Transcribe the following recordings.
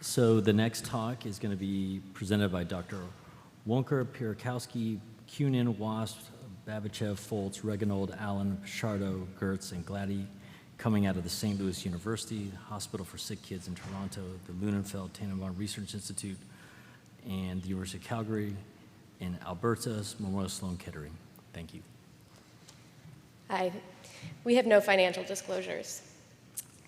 So the next talk is going to be presented by Dr. Wunker, Pierkowski, Kunin, Wasp, Babichev, Foltz, Reganold, Allen, Shardo, Gertz, and Gladdy, coming out of the St. Louis University, Hospital for Sick Kids in Toronto, the Lunenfeld Tannenbaum Research Institute, and the University of Calgary, and Alberta's Memorial Sloan Kettering. Thank you. Hi. We have no financial disclosures.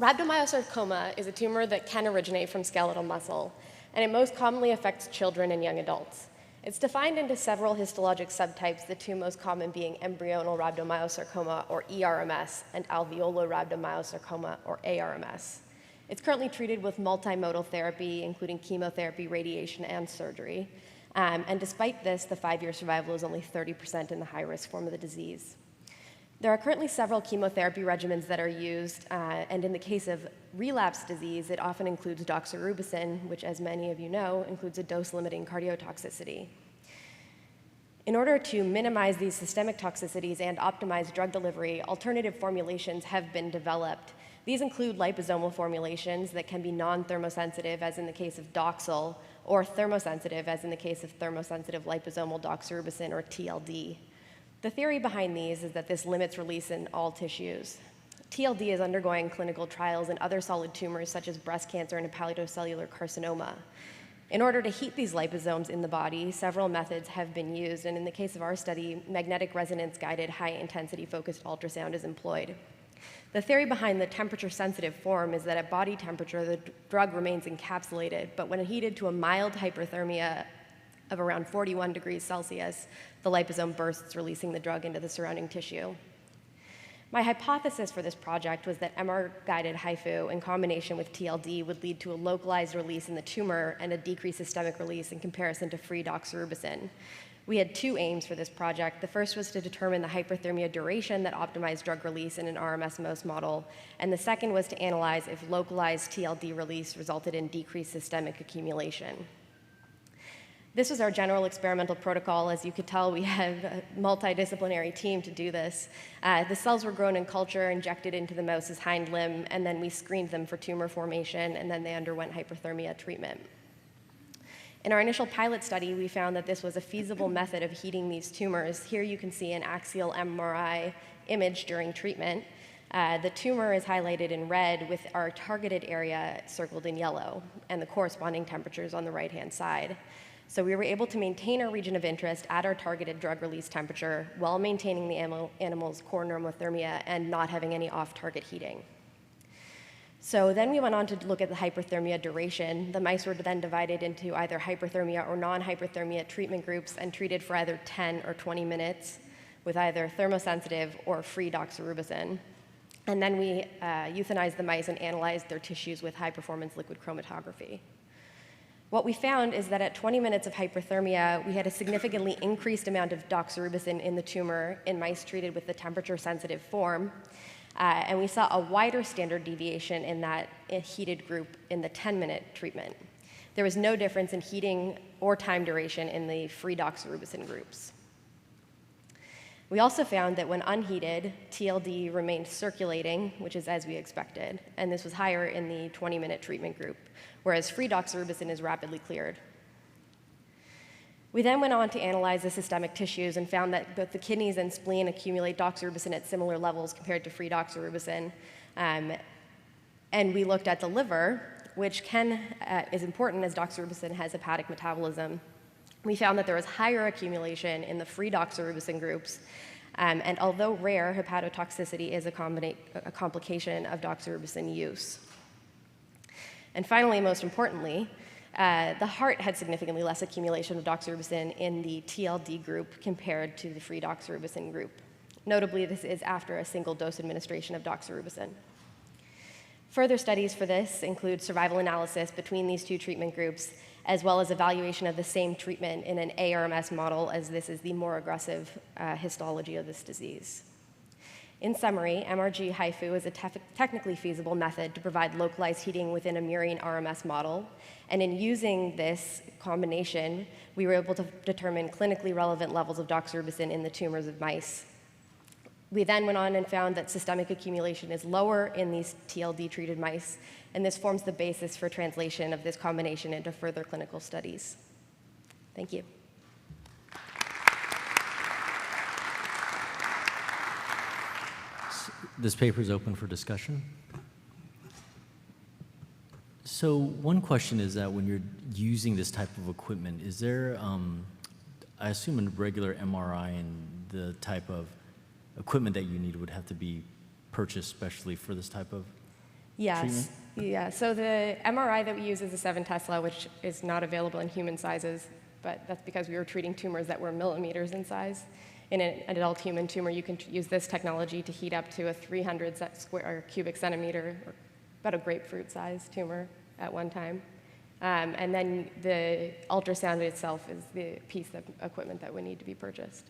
Rhabdomyosarcoma is a tumor that can originate from skeletal muscle, and it most commonly affects children and young adults. It's defined into several histologic subtypes, the two most common being embryonal rhabdomyosarcoma, or ERMS, and alveolar rhabdomyosarcoma, or ARMS. It's currently treated with multimodal therapy, including chemotherapy, radiation, and surgery. And despite this, the 5-year survival is only 30% in the high-risk form of the disease. There are currently several chemotherapy regimens that are used, and in the case of relapse disease, it often includes doxorubicin, which, as many of you know, includes a dose-limiting cardiotoxicity. In order to minimize these systemic toxicities and optimize drug delivery, alternative formulations have been developed. These include liposomal formulations that can be non-thermosensitive, as in the case of Doxil, or thermosensitive, as in the case of Thermosensitive Liposomal Doxorubicin, or TLD. The theory behind these is that this limits release in all tissues. TLD is undergoing clinical trials in other solid tumors such as breast cancer and hepatocellular carcinoma. In order to heat these liposomes in the body, several methods have been used, and in the case of our study, magnetic resonance-guided high-intensity focused ultrasound is employed. The theory behind the temperature-sensitive form is that at body temperature, the drug remains encapsulated, but when heated to a mild hyperthermia of around 41 degrees Celsius, the liposome bursts, releasing the drug into the surrounding tissue. My hypothesis for this project was that MR-guided HIFU in combination with TLD would lead to a localized release in the tumor and a decreased systemic release in comparison to free doxorubicin. We had two aims for this project. The first was to determine the hyperthermia duration that optimized drug release in an RMS mouse model, and the second was to analyze if localized TLD release resulted in decreased systemic accumulation. This was our general experimental protocol. As you could tell, we have a multidisciplinary team to do this. The cells were grown in culture, injected into the mouse's hind limb, and then we screened them for tumor formation, and then they underwent hyperthermia treatment. In our initial pilot study, we found that this was a feasible method of heating these tumors. Here you can see an axial MRI image during treatment. The tumor is highlighted in red with our targeted area circled in yellow, and the corresponding temperatures on the right-hand side. So we were able to maintain our region of interest at our targeted drug release temperature while maintaining the animal's core normothermia and not having any off-target heating. So then we went on to look at the hyperthermia duration. The mice were then divided into either hyperthermia or non-hyperthermia treatment groups and treated for either 10 or 20 minutes with either thermosensitive or free doxorubicin. And then we euthanized the mice and analyzed their tissues with high-performance liquid chromatography. What we found is that at 20 minutes of hyperthermia, we had a significantly increased amount of doxorubicin in the tumor in mice treated with the temperature-sensitive form, and we saw a wider standard deviation in that heated group in the 10-minute treatment. There was no difference in heating or time duration in the free doxorubicin groups. We also found that when unheated, TLD remained circulating, which is as we expected, and this was higher in the 20-minute treatment group, whereas free doxorubicin is rapidly cleared. We then went on to analyze the systemic tissues and found that both the kidneys and spleen accumulate doxorubicin at similar levels compared to free doxorubicin. And we looked at the liver, which is important as doxorubicin has hepatic metabolism. We found that there was higher accumulation in the free doxorubicin groups, and although rare, hepatotoxicity is a complication of doxorubicin use. And finally, most importantly, the heart had significantly less accumulation of doxorubicin in the TLD group compared to the free doxorubicin group. Notably, this is after a single dose administration of doxorubicin. Further studies for this include survival analysis between these two treatment groups, as well as evaluation of the same treatment in an ARMS model, as this is the more aggressive histology of this disease. In summary, MRG HIFU is a technically feasible method to provide localized heating within a murine RMS model, and in using this combination, we were able to determine clinically relevant levels of doxorubicin in the tumors of mice. We then went on and found that systemic accumulation is lower in these TLD-treated mice, and this forms the basis for translation of this combination into further clinical studies. Thank you. This paper is open for discussion. So one question is that when you're using this type of equipment, is there, I assume a regular MRI and the type of equipment that you need would have to be purchased specially for this type of treatment? Yeah, so the MRI that we use is a 7 Tesla, which is not available in human sizes, but that's because we were treating tumors that were millimeters in size. In an adult human tumor, you can use this technology to heat up to a 300 square cubic centimeter, or about a grapefruit-sized tumor at one time. And then the ultrasound itself is the piece of equipment that would need to be purchased.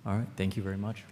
All right, thank you very much.